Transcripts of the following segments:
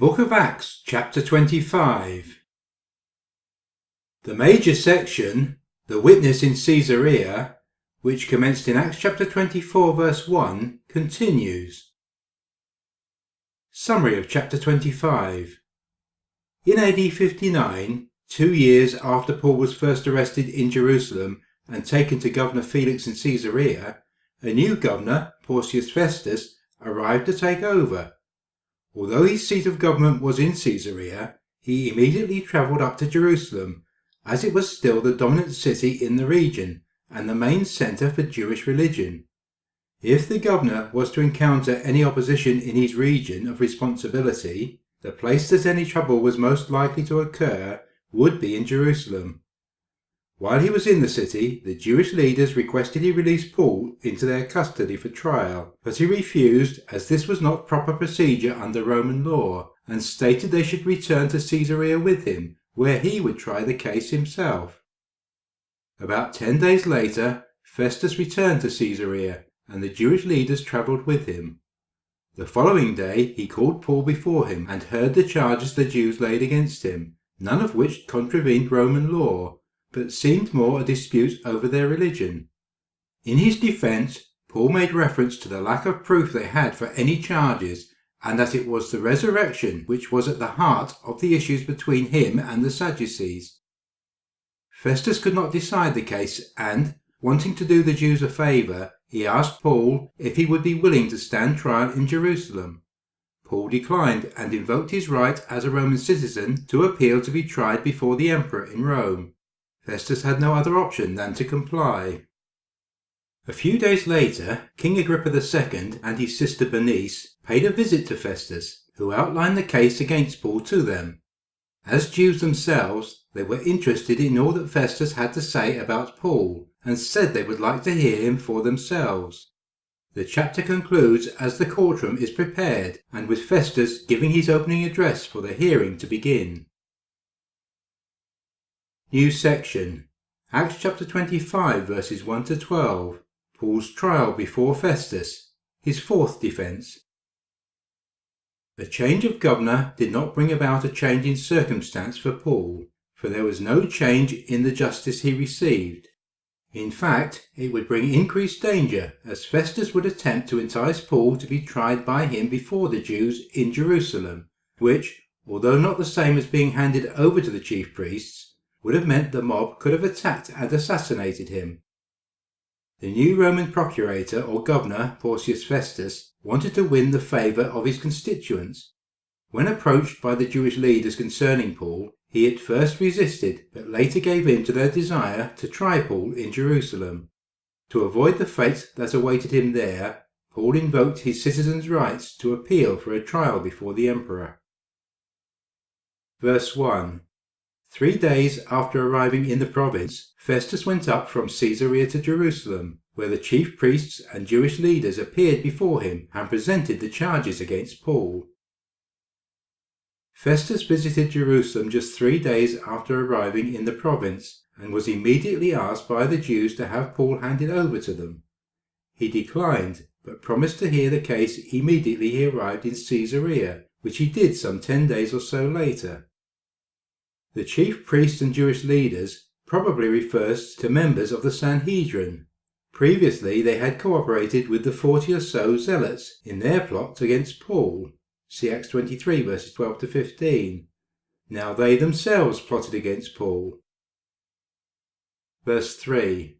Book of Acts, chapter 25. The major section, the witness in Caesarea, which commenced in Acts chapter 24 verse 1, continues. Summary of chapter 25. In AD 59, 2 years after Paul was first arrested in Jerusalem and taken to Governor Felix in Caesarea, a new governor, Porcius Festus, arrived to take over. Although his seat of government was in Caesarea, he immediately travelled up to Jerusalem, as it was still the dominant city in the region and the main centre for Jewish religion. If the governor was to encounter any opposition in his region of responsibility, the place that any trouble was most likely to occur would be in Jerusalem. While he was in the city, the Jewish leaders requested he release Paul into their custody for trial, but he refused, as this was not proper procedure under Roman law, and stated they should return to Caesarea with him, where he would try the case himself. About 10 days later, Festus returned to Caesarea, and the Jewish leaders travelled with him. The following day he called Paul before him and heard the charges the Jews laid against him, none of which contravened Roman law, but seemed more a dispute over their religion. In his defence, Paul made reference to the lack of proof they had for any charges, and that it was the resurrection which was at the heart of the issues between him and the Sadducees. Festus could not decide the case, and, wanting to do the Jews a favour, he asked Paul if he would be willing to stand trial in Jerusalem. Paul declined and invoked his right as a Roman citizen to appeal to be tried before the emperor in Rome. Festus had no other option than to comply. A few days later, King Agrippa II and his sister Bernice paid a visit to Festus, who outlined the case against Paul to them. As Jews themselves, they were interested in all that Festus had to say about Paul, and said they would like to hear him for themselves. The chapter concludes as the courtroom is prepared, and with Festus giving his opening address for the hearing to begin. New section. Acts chapter 25 verses 1 to 12. Paul's trial before Festus. His fourth defence. The change of governor did not bring about a change in circumstance for Paul, for there was no change in the justice he received. In fact, it would bring increased danger, as Festus would attempt to entice Paul to be tried by him before the Jews in Jerusalem, which, although not the same as being handed over to the chief priests, would have meant the mob could have attacked and assassinated him. The new Roman procurator or governor, Porcius Festus, wanted to win the favour of his constituents. When approached by the Jewish leaders concerning Paul, he at first resisted, but later gave in to their desire to try Paul in Jerusalem. To avoid the fate that awaited him there, Paul invoked his citizens' rights to appeal for a trial before the emperor. Verse 1. 3 days after arriving in the province, Festus went up from Caesarea to Jerusalem, where the chief priests and Jewish leaders appeared before him and presented the charges against Paul. Festus visited Jerusalem just 3 days after arriving in the province, and was immediately asked by the Jews to have Paul handed over to them. He declined, but promised to hear the case immediately he arrived in Caesarea, which he did some 10 days or so later. The chief priests and Jewish leaders probably refers to members of the Sanhedrin. Previously they had cooperated with the 40 or so zealots in their plot against Paul. See Acts 23 verses 12 to 15. Now they themselves plotted against Paul. Verse 3.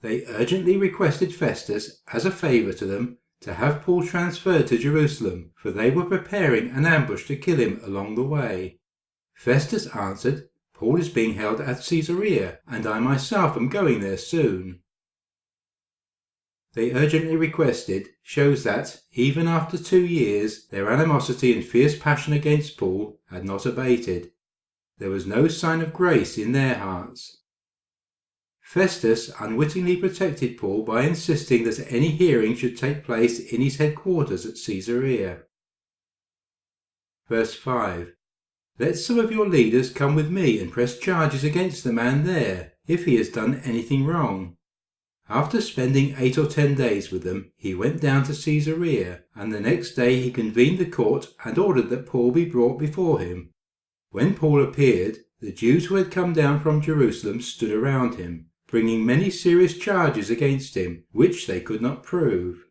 They urgently requested Festus, as a favour to them, to have Paul transferred to Jerusalem, for they were preparing an ambush to kill him along the way. Festus answered, Paul is being held at Caesarea, and I myself am going there soon. They urgently requested shows that, even after 2 years, their animosity and fierce passion against Paul had not abated. There was no sign of grace in their hearts. Festus unwittingly protected Paul by insisting that any hearing should take place in his headquarters at Caesarea. Verse 5. Let some of your leaders come with me and press charges against the man there, if he has done anything wrong. After spending 8 or 10 days with them, he went down to Caesarea, and the next day he convened the court and ordered that Paul be brought before him. When Paul appeared, the Jews who had come down from Jerusalem stood around him, bringing many serious charges against him, which they could not prove.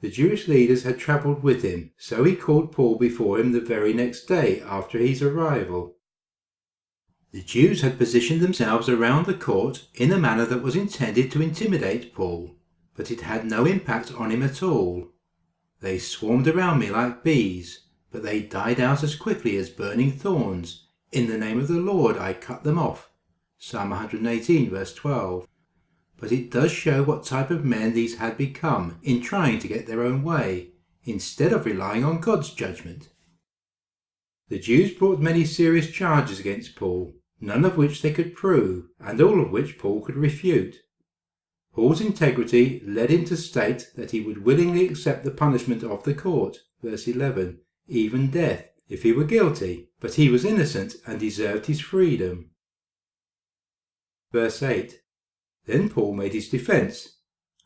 The Jewish leaders had travelled with him, so he called Paul before him the very next day after his arrival. The Jews had positioned themselves around the court in a manner that was intended to intimidate Paul, but it had no impact on him at all. They swarmed around me like bees, but they died out as quickly as burning thorns. In the name of the Lord I cut them off. Psalm 118 verse 12. But it does show what type of men these had become in trying to get their own way, instead of relying on God's judgment. The Jews brought many serious charges against Paul, none of which they could prove, and all of which Paul could refute. Paul's integrity led him to state that he would willingly accept the punishment of the court, verse 11, even death, if he were guilty, but he was innocent and deserved his freedom. Verse 8. Then Paul made his defence.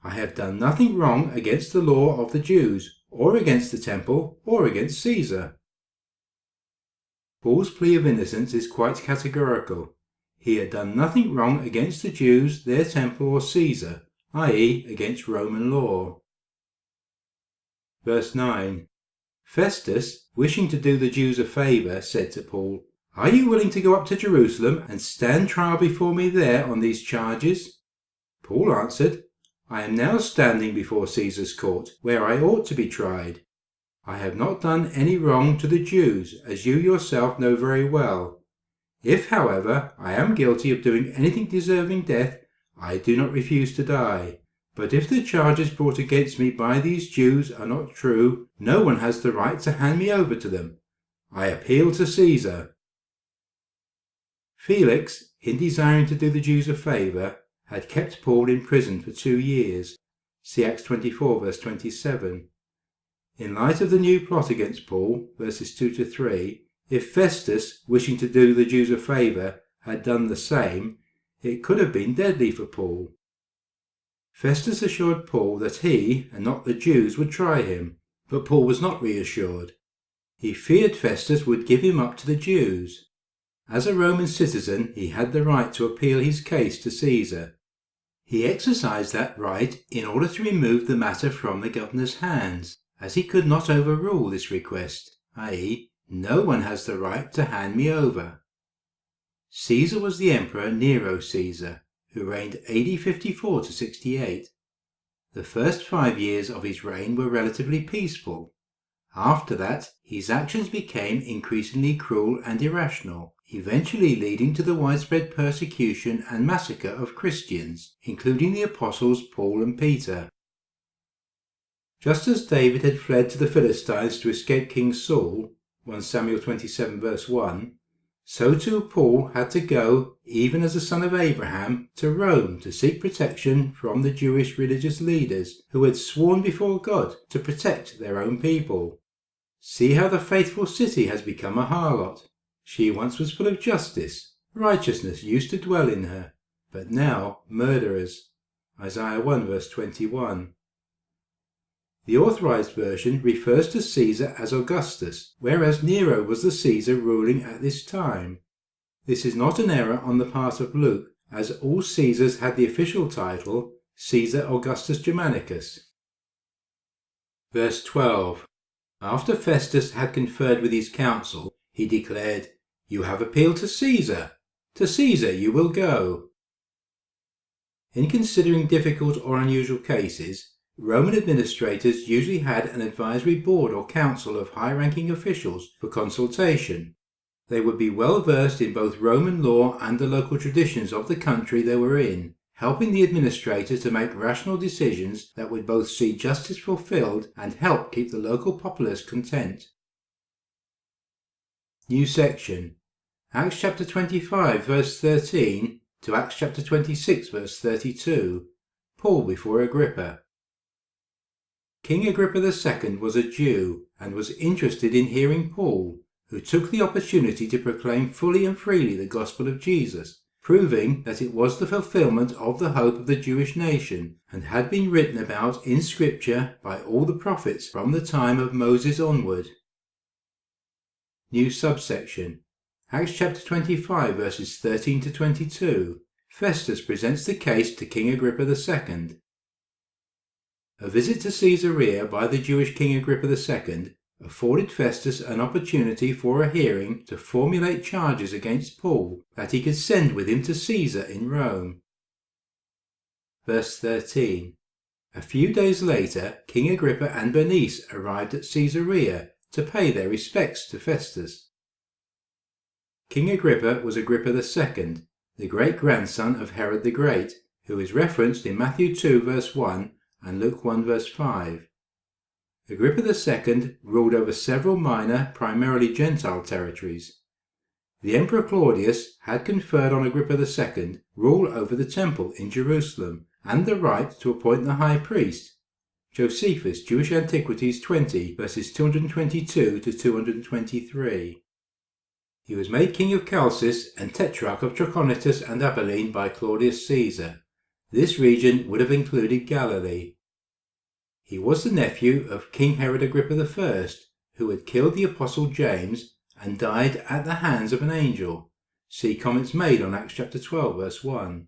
I have done nothing wrong against the law of the Jews, or against the temple, or against Caesar. Paul's plea of innocence is quite categorical. He had done nothing wrong against the Jews, their temple, or Caesar, i.e. against Roman law. Verse 9. Festus, wishing to do the Jews a favour, said to Paul, Are you willing to go up to Jerusalem and stand trial before me there on these charges? Paul answered, I am now standing before Caesar's court, where I ought to be tried. I have not done any wrong to the Jews, as you yourself know very well. If, however, I am guilty of doing anything deserving death, I do not refuse to die. But if the charges brought against me by these Jews are not true, no one has the right to hand me over to them. I appeal to Caesar. Felix, in desiring to do the Jews a favour, had kept Paul in prison for 2 years. See Acts 24 verse 27. In light of the new plot against Paul, verses 2 to 3, if Festus, wishing to do the Jews a favour, had done the same, it could have been deadly for Paul. Festus assured Paul that he, and not the Jews, would try him, but Paul was not reassured. He feared Festus would give him up to the Jews. As a Roman citizen, he had the right to appeal his case to Caesar. He exercised that right in order to remove the matter from the governor's hands, as he could not overrule this request, i.e., no one has the right to hand me over. Caesar was the Emperor Nero Caesar, who reigned AD 54 to 68. The first 5 years of his reign were relatively peaceful. After that, his actions became increasingly cruel and irrational, eventually leading to the widespread persecution and massacre of Christians, including the apostles Paul and Peter. Just as David had fled to the Philistines to escape King Saul, 1 Samuel 27 verse 1, so too Paul had to go, even as a son of Abraham, to Rome to seek protection from the Jewish religious leaders who had sworn before God to protect their own people. See how the faithful city has become a harlot. She once was full of justice, righteousness used to dwell in her, but now murderers. Isaiah 1 verse 21. The Authorized Version refers to Caesar as Augustus, whereas Nero was the Caesar ruling at this time. This is not an error on the part of Luke, as all Caesars had the official title Caesar Augustus Germanicus. Verse 12. After Festus had conferred with his council, he declared, You have appealed to Caesar. To Caesar you will go. In considering difficult or unusual cases, Roman administrators usually had an advisory board or council of high-ranking officials for consultation. They would be well versed in both Roman law and the local traditions of the country they were in, helping the administrator to make rational decisions that would both see justice fulfilled and help keep the local populace content. New section. Acts chapter 25 verse 13 to Acts chapter 26 verse 32. Paul before Agrippa. King Agrippa II was a Jew and was interested in hearing Paul, who took the opportunity to proclaim fully and freely the gospel of Jesus, proving that it was the fulfillment of the hope of the Jewish nation and had been written about in Scripture by all the prophets from the time of Moses onward. New subsection. Acts chapter 25 verses 13 to 22. Festus presents the case to King Agrippa II. A visit to Caesarea by the Jewish King Agrippa II afforded Festus an opportunity for a hearing to formulate charges against Paul that he could send with him to Caesar in Rome. Verse 13. A few days later, King Agrippa and Bernice arrived at Caesarea to pay their respects to Festus. King Agrippa was Agrippa II, the great-grandson of Herod the Great, who is referenced in Matthew 2 verse 1 and Luke 1 verse 5. Agrippa II ruled over several minor, primarily Gentile territories. The Emperor Claudius had conferred on Agrippa II rule over the temple in Jerusalem and the right to appoint the high priest. Josephus, Jewish Antiquities 20 verses 222 to 223. He was made king of Chalcis and tetrarch of Trachonitis and Abilene by Claudius Caesar. This region would have included Galilee. He was the nephew of King Herod Agrippa I, who had killed the Apostle James and died at the hands of an angel. See comments made on Acts chapter 12 verse 1.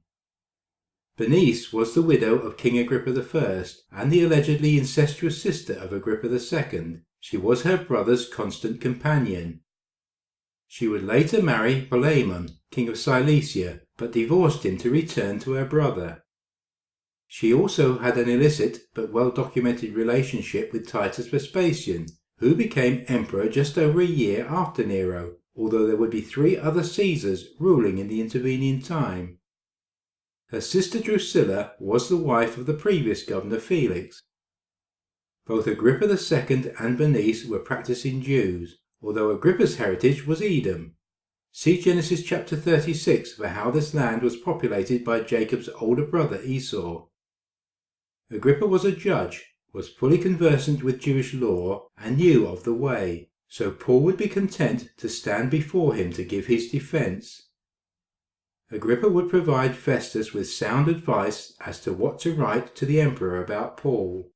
Bernice was the widow of King Agrippa I and the allegedly incestuous sister of Agrippa II. She was her brother's constant companion. She would later marry Polemon, king of Cilicia, but divorced him to return to her brother. She also had an illicit but well-documented relationship with Titus Vespasian, who became emperor just over a year after Nero, although there would be 3 other Caesars ruling in the intervening time. Her sister Drusilla was the wife of the previous governor Felix. Both Agrippa II and Bernice were practicing Jews, although Agrippa's heritage was Edom. See Genesis chapter 36 for how this land was populated by Jacob's older brother Esau. Agrippa was a judge, was fully conversant with Jewish law, and knew of the way, so Paul would be content to stand before him to give his defense. Agrippa would provide Festus with sound advice as to what to write to the emperor about Paul.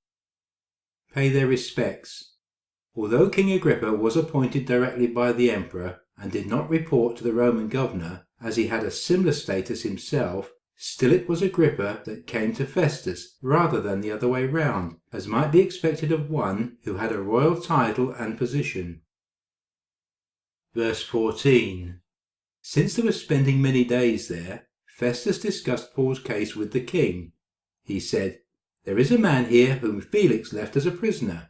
Pay their respects. Although King Agrippa was appointed directly by the emperor and did not report to the Roman governor, as he had a similar status himself, still it was Agrippa that came to Festus rather than the other way round, as might be expected of one who had a royal title and position. Verse 14. Since they were spending many days there, Festus discussed Paul's case with the king. He said, "There is a man here whom Felix left as a prisoner.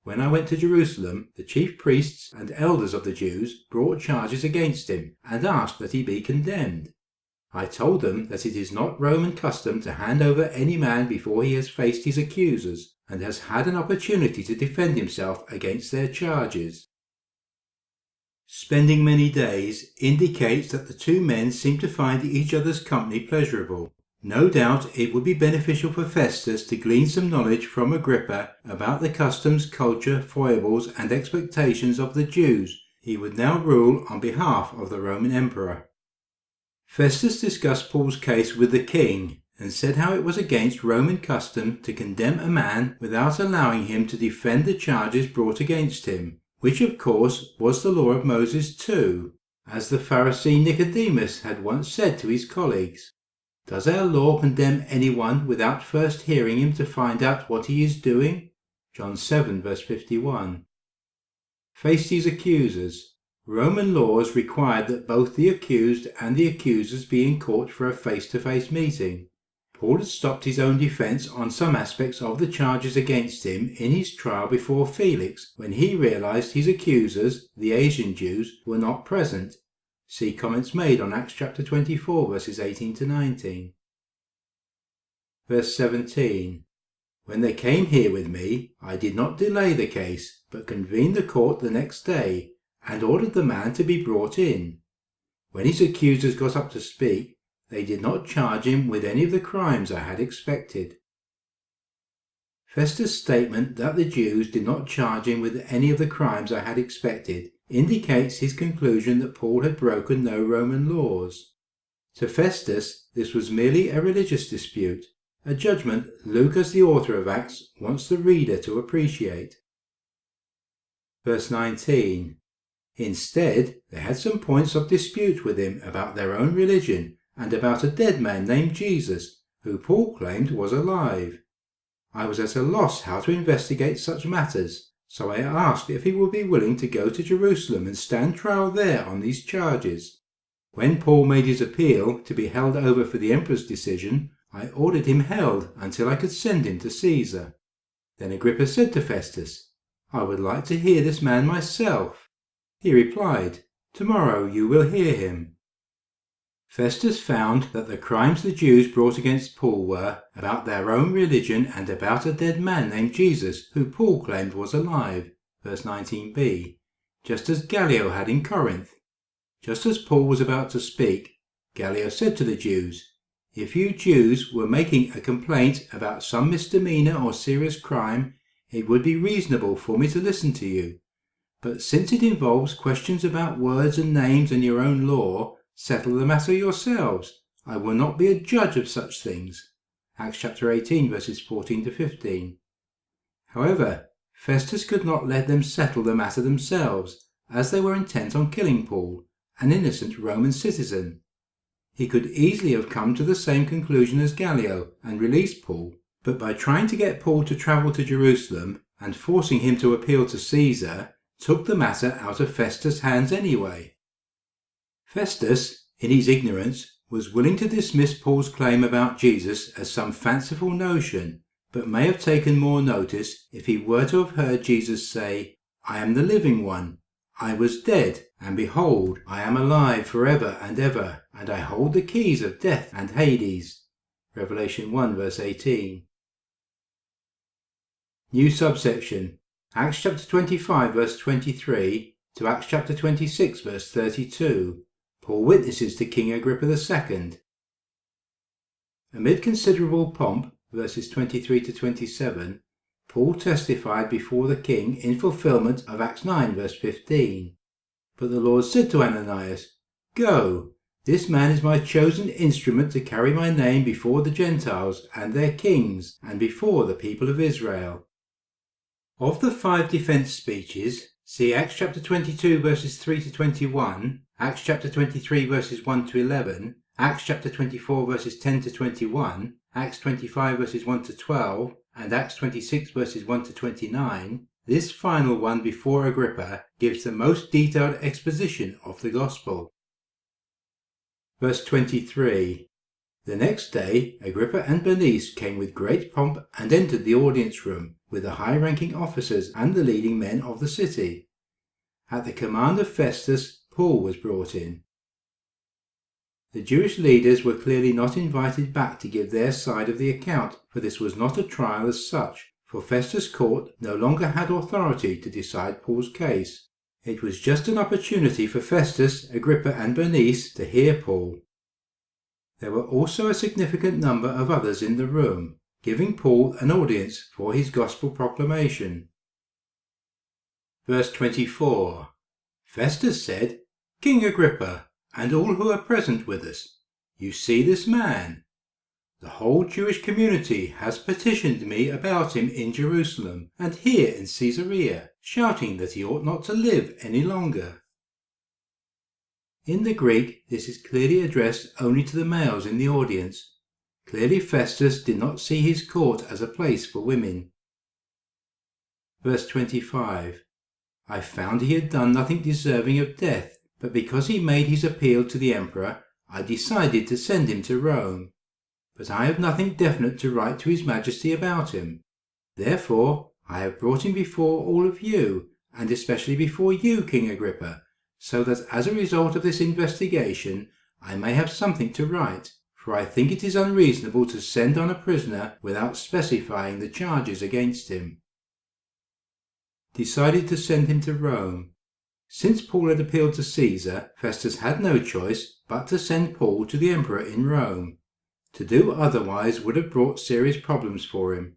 When I went to Jerusalem, the chief priests and elders of the Jews brought charges against him and asked that he be condemned. I told them that it is not Roman custom to hand over any man before he has faced his accusers and has had an opportunity to defend himself against their charges." Spending many days indicates that the 2 men seemed to find each other's company pleasurable. No doubt it would be beneficial for Festus to glean some knowledge from Agrippa about the customs, culture, foibles and expectations of the Jews. He would now rule on behalf of the Roman emperor. Festus discussed Paul's case with the king and said how it was against Roman custom to condemn a man without allowing him to defend the charges brought against him, which of course was the law of Moses too, as the Pharisee Nicodemus had once said to his colleagues. Does our law condemn anyone without first hearing him to find out what he is doing? John 7 verse 51. Face his accusers. Roman laws required that both the accused and the accusers be in court for a face-to-face meeting. Paul had stopped his own defense on some aspects of the charges against him in his trial before Felix when he realized his accusers, the Asian Jews, were not present. See comments made on Acts chapter 24 verses 18 to 19. Verse 17. When they came here with me, I did not delay the case, but convened the court the next day, and ordered the man to be brought in. When his accusers got up to speak, they did not charge him with any of the crimes I had expected. Festus' statement that the Jews did not charge him with any of the crimes I had expected indicates his conclusion that Paul had broken no Roman laws. To Festus, this was merely a religious dispute, a judgment Luke, as the author of Acts, wants the reader to appreciate. Verse 19. Instead, they had some points of dispute with him about their own religion and about a dead man named Jesus, who Paul claimed was alive. I was at a loss how to investigate such matters, so I asked if he would be willing to go to Jerusalem and stand trial there on these charges. When Paul made his appeal to be held over for the emperor's decision, I ordered him held until I could send him to Caesar. Then Agrippa said to Festus, I would like to hear this man myself. He replied, Tomorrow you will hear him. Festus found that the crimes the Jews brought against Paul were about their own religion and about a dead man named Jesus, who Paul claimed was alive, verse 19b, just as Gallio had in Corinth. Just as Paul was about to speak, Gallio said to the Jews, If you Jews were making a complaint about some misdemeanor or serious crime, it would be reasonable for me to listen to you. But since it involves questions about words and names and your own law, settle the matter yourselves. I will not be a judge of such things. Acts chapter 18 verses 14 to 15. However, Festus could not let them settle the matter themselves, as they were intent on killing Paul, an innocent Roman citizen. He could easily have come to the same conclusion as Gallio and released Paul, but by trying to get Paul to travel to Jerusalem and forcing him to appeal to Caesar, took the matter out of Festus' hands anyway. Festus, in his ignorance, was willing to dismiss Paul's claim about Jesus as some fanciful notion, but may have taken more notice if he were to have heard Jesus say, I am the living one. I was dead, and behold, I am alive forever and ever, and I hold the keys of death and Hades. Revelation 1 verse 18. New subsection. Acts chapter 25 verse 23 to Acts chapter 26 verse 32. Paul witnesses to King Agrippa II. Amid considerable pomp, verses 23 to 27, Paul testified before the king in fulfillment of Acts 9 verse 15. But the Lord said to Ananias, Go, this man is my chosen instrument to carry my name before the Gentiles and their kings and before the people of Israel. Of the 5 defense speeches, see Acts chapter 22 verses 3 to 21, Acts chapter 23 verses 1 to 11, Acts chapter 24 verses 10 to 21, Acts 25 verses 1 to 12, and Acts 26 verses 1 to 29, this final one before Agrippa gives the most detailed exposition of the gospel. Verse 23. The next day Agrippa and Bernice came with great pomp and entered the audience room with the high-ranking officers and the leading men of the city. At the command of Festus, Paul was brought in. The Jewish leaders were clearly not invited back to give their side of the account, for this was not a trial as such, for Festus' court no longer had authority to decide Paul's case. It was just an opportunity for Festus, Agrippa and Bernice to hear Paul. There were also a significant number of others in the room, giving Paul an audience for his gospel proclamation. Verse 24. Festus said, King Agrippa, and all who are present with us, you see this man. The whole Jewish community has petitioned me about him in Jerusalem and here in Caesarea, shouting that he ought not to live any longer. In the Greek, this is clearly addressed only to the males in the audience. Clearly Festus did not see his court as a place for women. Verse 25. I found he had done nothing deserving of death, but because he made his appeal to the emperor, I decided to send him to Rome. But I have nothing definite to write to his majesty about him. Therefore, I have brought him before all of you, and especially before you, King Agrippa, so that as a result of this investigation, I may have something to write, for I think it is unreasonable to send on a prisoner without specifying the charges against him. Decided to send him to Rome. Since Paul had appealed to Caesar, Festus had no choice but to send Paul to the emperor in Rome. To do otherwise would have brought serious problems for him.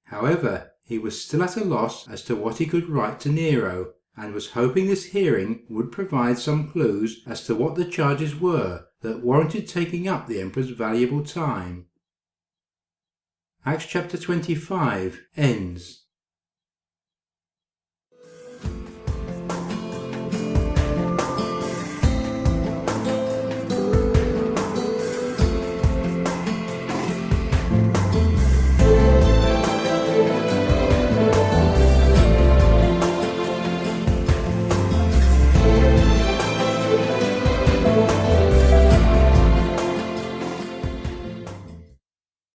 However, he was still at a loss as to what he could write to Nero, and was hoping this hearing would provide some clues as to what the charges were that warranted taking up the emperor's valuable time. Acts chapter 25 ends.